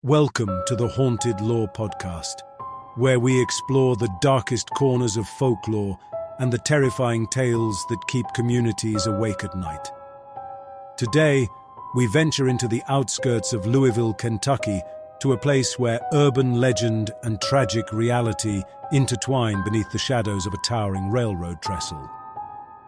Welcome to the Haunted Lore Podcast, where we explore the darkest corners of folklore and the terrifying tales that keep communities awake at night. Today, we venture into the outskirts of Louisville, Kentucky, to a place where urban legend and tragic reality intertwine beneath the shadows of a towering railroad trestle.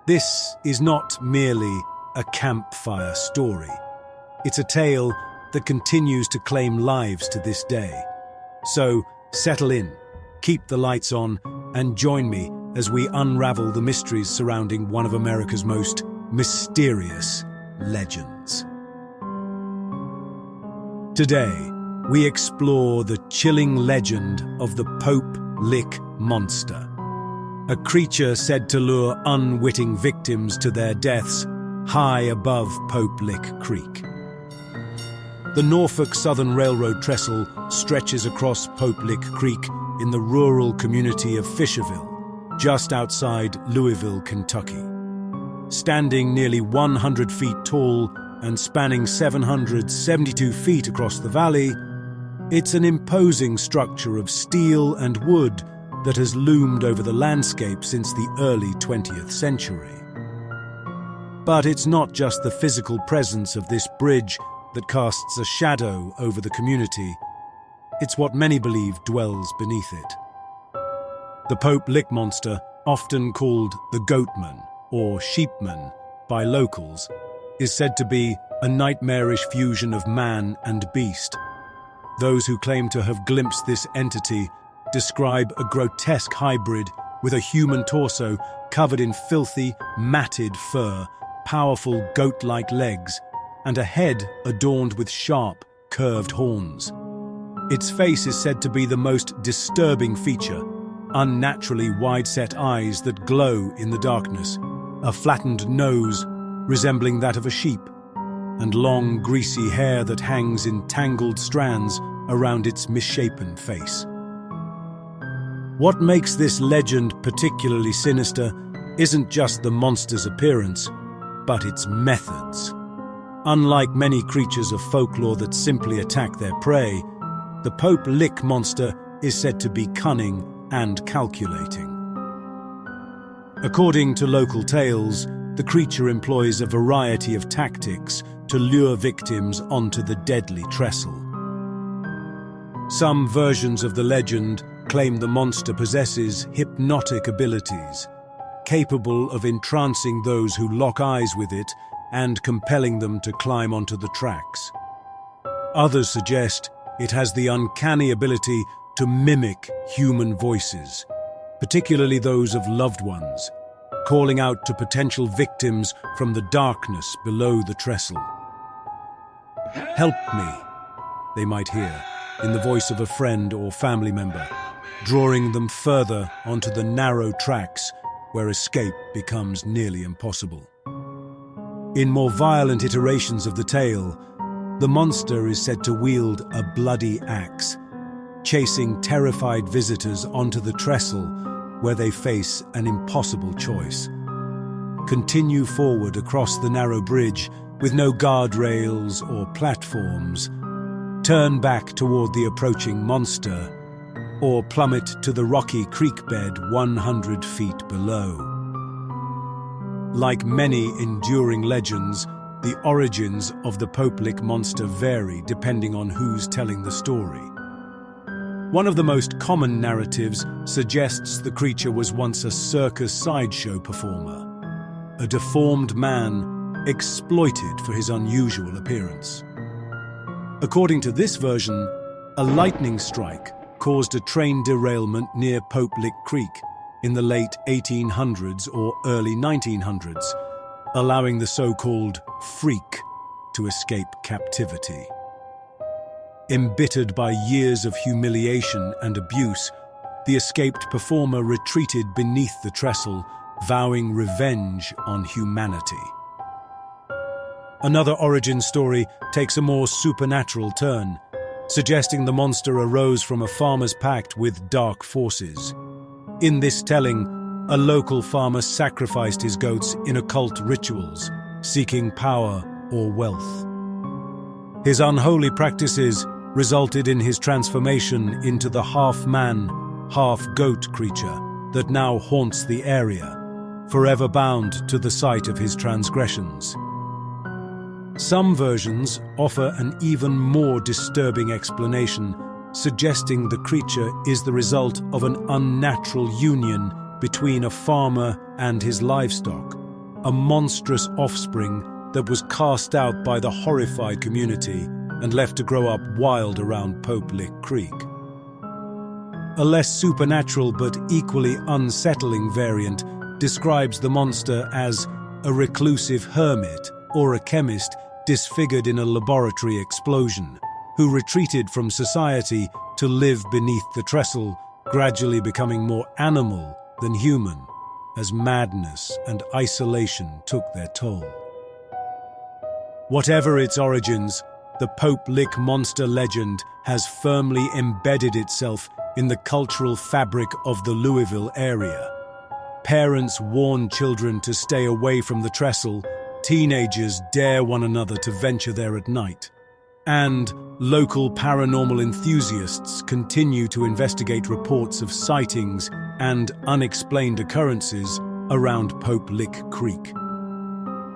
This is not merely a campfire story. It's a tale that continues to claim lives to this day. So, settle in, keep the lights on, and join me as we unravel the mysteries surrounding one of America's most mysterious legends. Today, we explore the chilling legend of the Pope Lick Monster, a creature said to lure unwitting victims to their deaths high above Pope Lick Creek. The Norfolk Southern Railroad trestle stretches across Pope Lick Creek in the rural community of Fisherville, just outside Louisville, Kentucky. Standing nearly 100 feet tall and spanning 772 feet across the valley, it's an imposing structure of steel and wood that has loomed over the landscape since the early 20th century. But it's not just the physical presence of this bridge that casts a shadow over the community. It's what many believe dwells beneath it. The Pope Lick Monster, often called the Goatman or Sheepman by locals, is said to be a nightmarish fusion of man and beast. Those who claim to have glimpsed this entity describe a grotesque hybrid with a human torso covered in filthy, matted fur, powerful goat-like legs, and a head adorned with sharp, curved horns. Its face is said to be the most disturbing feature: unnaturally wide-set eyes that glow in the darkness, a flattened nose resembling that of a sheep, and long, greasy hair that hangs in tangled strands around its misshapen face. What makes this legend particularly sinister isn't just the monster's appearance, but its methods. Unlike many creatures of folklore that simply attack their prey, the Pope Lick Monster is said to be cunning and calculating. According to local tales, the creature employs a variety of tactics to lure victims onto the deadly trestle. Some versions of the legend claim the monster possesses hypnotic abilities, capable of entrancing those who lock eyes with it and compelling them to climb onto the tracks. Others suggest it has the uncanny ability to mimic human voices, particularly those of loved ones, calling out to potential victims from the darkness below the trestle. "Help me," they might hear, in the voice of a friend or family member, drawing them further onto the narrow tracks where escape becomes nearly impossible. In more violent iterations of the tale, the monster is said to wield a bloody axe, chasing terrified visitors onto the trestle where they face an impossible choice: continue forward across the narrow bridge with no guardrails or platforms, turn back toward the approaching monster, or plummet to the rocky creek bed 100 feet below. Like many enduring legends, the origins of the Pope Lick Monster vary depending on who's telling the story. One of the most common narratives suggests the creature was once a circus sideshow performer, a deformed man exploited for his unusual appearance. According to this version, a lightning strike caused a train derailment near Pope Lick Creek in the late 1800s or early 1900s, allowing the so-called freak to escape captivity. Embittered by years of humiliation and abuse, the escaped performer retreated beneath the trestle, vowing revenge on humanity. Another origin story takes a more supernatural turn, suggesting the monster arose from a farmer's pact with dark forces. In this telling, a local farmer sacrificed his goats in occult rituals, seeking power or wealth. His unholy practices resulted in his transformation into the half-man, half-goat creature that now haunts the area, forever bound to the site of his transgressions. Some versions offer an even more disturbing explanation, suggesting the creature is the result of an unnatural union between a farmer and his livestock, a monstrous offspring that was cast out by the horrified community and left to grow up wild around Pope Lick Creek. A less supernatural but equally unsettling variant describes the monster as a reclusive hermit or a chemist disfigured in a laboratory explosion, who retreated from society to live beneath the trestle, gradually becoming more animal than human, as madness and isolation took their toll. Whatever its origins, the Pope Lick monster legend has firmly embedded itself in the cultural fabric of the Louisville area. Parents warn children to stay away from the trestle, teenagers dare one another to venture there at night, and local paranormal enthusiasts continue to investigate reports of sightings and unexplained occurrences around Pope Lick Creek.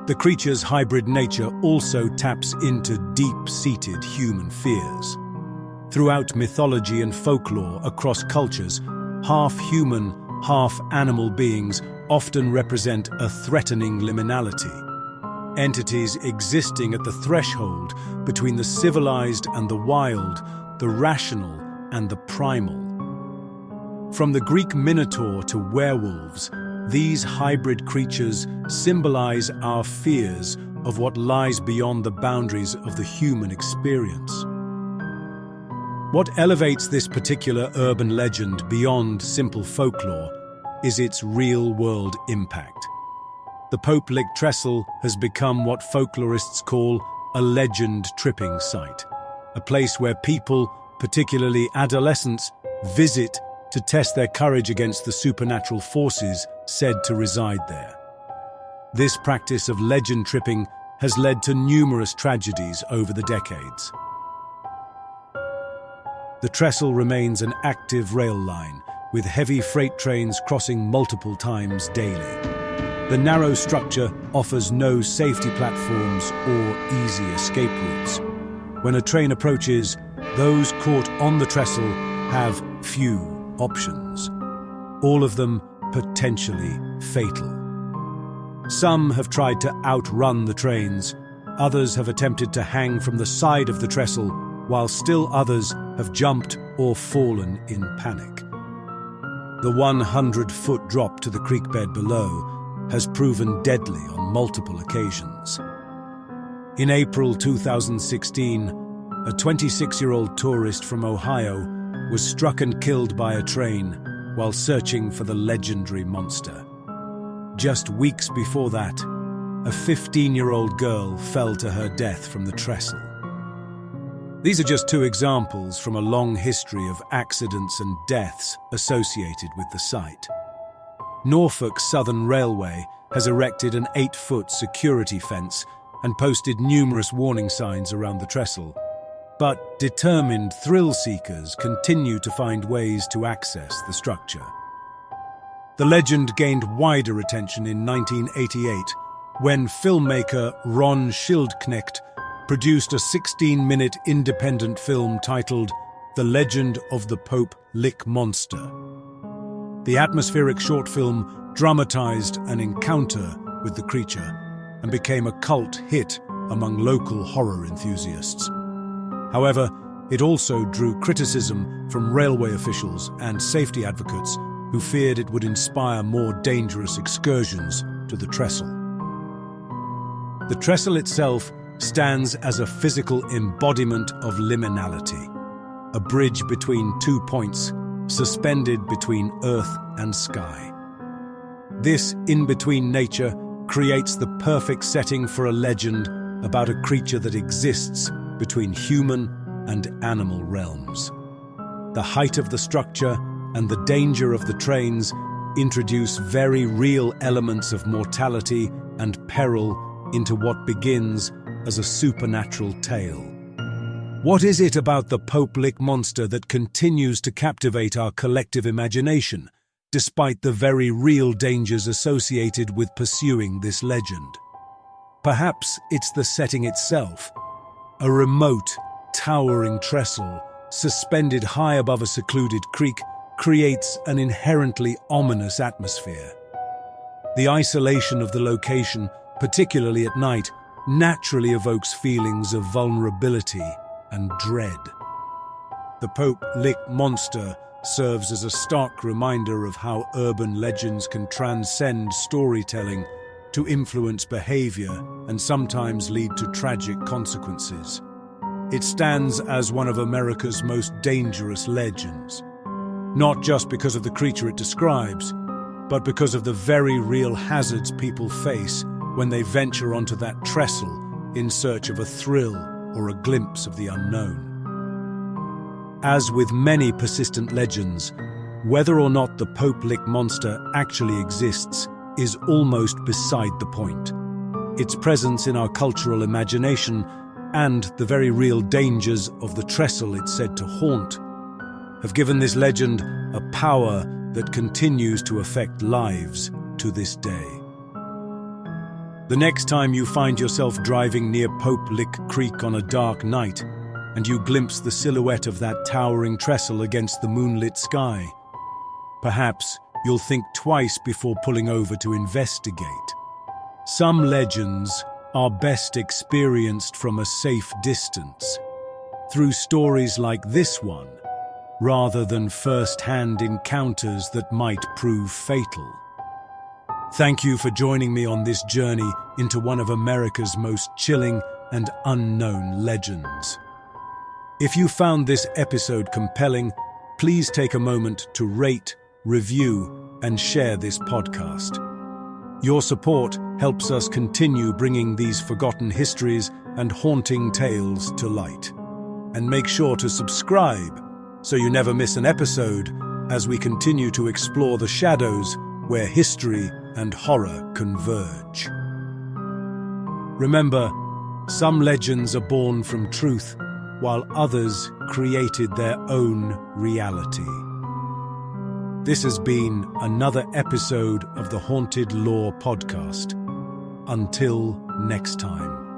The creature's hybrid nature also taps into deep-seated human fears. Throughout mythology and folklore across cultures, half-human, half-animal beings often represent a threatening liminality. Entities existing at the threshold between the civilized and the wild, the rational and the primal. From the Greek minotaur to werewolves, these hybrid creatures symbolize our fears of what lies beyond the boundaries of the human experience. What elevates this particular urban legend beyond simple folklore is its real-world impact. The Pope Lick Trestle has become what folklorists call a legend tripping site, a place where people, particularly adolescents, visit to test their courage against the supernatural forces said to reside there. This practice of legend tripping has led to numerous tragedies over the decades. The trestle remains an active rail line, with heavy freight trains crossing multiple times daily. The narrow structure offers no safety platforms or easy escape routes. When a train approaches, those caught on the trestle have few options, all of them potentially fatal. Some have tried to outrun the trains, others have attempted to hang from the side of the trestle, while still others have jumped or fallen in panic. The 100-foot drop to the creek bed below has proven deadly on multiple occasions. In April 2016, a 26-year-old tourist from Ohio was struck and killed by a train while searching for the legendary monster. Just weeks before that, a 15-year-old girl fell to her death from the trestle. These are just two examples from a long history of accidents and deaths associated with the site. Norfolk Southern Railway has erected an 8-foot security fence and posted numerous warning signs around the trestle. But determined thrill seekers continue to find ways to access the structure. The legend gained wider attention in 1988 when filmmaker Ron Schildknecht produced a 16-minute independent film titled The Legend of the Pope Lick Monster. The atmospheric short film dramatized an encounter with the creature and became a cult hit among local horror enthusiasts. However, it also drew criticism from railway officials and safety advocates who feared it would inspire more dangerous excursions to the trestle. The trestle itself stands as a physical embodiment of liminality, a bridge between 2 points suspended between earth and sky. This in-between nature creates the perfect setting for a legend about a creature that exists between human and animal realms. The height of the structure and the danger of the trains introduce very real elements of mortality and peril into what begins as a supernatural tale. What is it about the Pope Lick monster that continues to captivate our collective imagination, despite the very real dangers associated with pursuing this legend? Perhaps it's the setting itself. A remote, towering trestle, suspended high above a secluded creek, creates an inherently ominous atmosphere. The isolation of the location, particularly at night, naturally evokes feelings of vulnerability and dread. The Pope Lick monster serves as a stark reminder of how urban legends can transcend storytelling to influence behavior and sometimes lead to tragic consequences. It stands as one of America's most dangerous legends, not just because of the creature it describes, but because of the very real hazards people face when they venture onto that trestle in search of a thrill or a glimpse of the unknown. As with many persistent legends, whether or not the Pope Lick monster actually exists is almost beside the point. Its presence in our cultural imagination and the very real dangers of the trestle it's said to haunt have given this legend a power that continues to affect lives to this day. The next time you find yourself driving near Pope Lick Creek on a dark night and you glimpse the silhouette of that towering trestle against the moonlit sky, perhaps you'll think twice before pulling over to investigate. Some legends are best experienced from a safe distance, through stories like this one, rather than first-hand encounters that might prove fatal. Thank you for joining me on this journey into one of America's most chilling and unknown legends. If you found this episode compelling, please take a moment to rate, review, and share this podcast. Your support helps us continue bringing these forgotten histories and haunting tales to light. And make sure to subscribe so you never miss an episode as we continue to explore the shadows where history and horror converge. Remember, some legends are born from truth, while others created their own reality. This has been another episode of the Haunted Lore Podcast. Until next time.